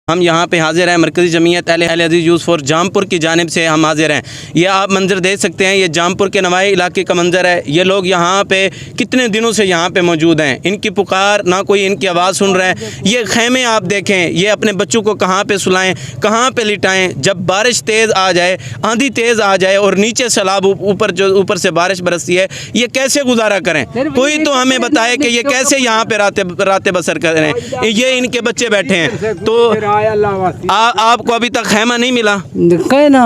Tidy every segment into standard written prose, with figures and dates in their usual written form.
ہم یہاں پہ حاضر ہیں، مرکزی جمعیت اہل حدیث یوتھ فور جامپور کی جانب سے ہم حاضر ہیں۔ یہ آپ منظر دیکھ سکتے ہیں، یہ جامپور کے نوائی علاقے کا منظر ہے۔ یہ لوگ یہاں پہ کتنے دنوں سے یہاں پہ موجود ہیں، ان کی پکار نہ کوئی ان کی آواز سن رہا ہے۔ یہ خیمے آپ دیکھیں، یہ اپنے بچوں کو کہاں پہ سلائیں، کہاں پہ لٹائیں۔ جب بارش تیز آ جائے، آندھی تیز آ جائے اور نیچے سیلاب اوپر سے بارش برستی ہے، یہ کیسے گزارا کریں؟ کوئی تو ہمیں بتائے کہ یہ کیسے یہاں پہ راتیں بسر کریں۔ یہ ان کے بچے بیٹھے ہیں، تو آپ کو ابھی تک خیمہ نہیں ملا؟ کہنا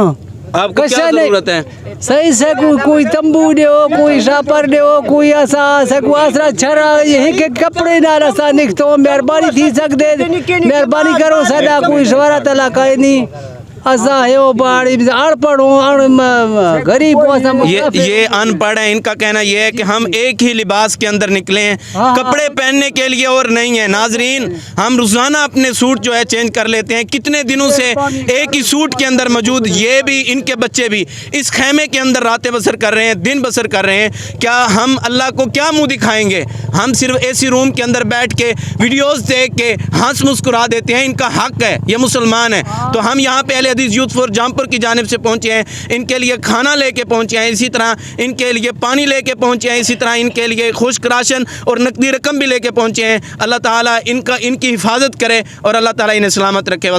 آپ کو کیا ضرورت ہے؟ صحیح سے کوئی تمبو دے ہو، کوئی شاپر دے ہو، کوئی ایسا سکو آسرا چھڑا یہی کے کپڑے نہ رسا نکتو مہربانی تھی سکتے، مہربانی کرو صدا کوئی شوارہ تلا کہیں نہیں ایسا ہے وہ باڑی اڑ پڑھوں غریب یہ ان پڑھ ہیں۔ ان کا کہنا یہ ہے کہ ہم ایک ہی لباس کے اندر نکلے ہیں، کپڑے پہننے کے لیے اور نہیں ہیں۔ ناظرین، ہم روزانہ اپنے سوٹ جو ہے چینج کر لیتے ہیں، کتنے دنوں سے ایک ہی سوٹ کے اندر موجود یہ بھی، ان کے بچے بھی اس خیمے کے اندر راتیں بسر کر رہے ہیں، دن بسر کر رہے ہیں۔ کیا ہم اللہ کو کیا منہ دکھائیں گے؟ ہم صرف اے سی روم کے اندر بیٹھ کے ویڈیوز دیکھ کے ہنس مسکرا دیتے ہیں۔ ان کا حق ہے، یہ مسلمان ہیں۔ تو ہم یہاں پہ اہل حدیث یوتھ فور جامپور کی جانب سے پہنچے ہیں، ان کے لیے کھانا لے کے پہنچے ہیں، اسی طرح ان کے لیے پانی لے کے پہنچے ہیں، اسی طرح ان کے لیے خشک راشن اور نقدی رقم بھی لے کے پہنچے ہیں۔ اللہ تعالیٰ ان کی حفاظت کرے اور اللہ تعالیٰ انہیں سلامت رکھے۔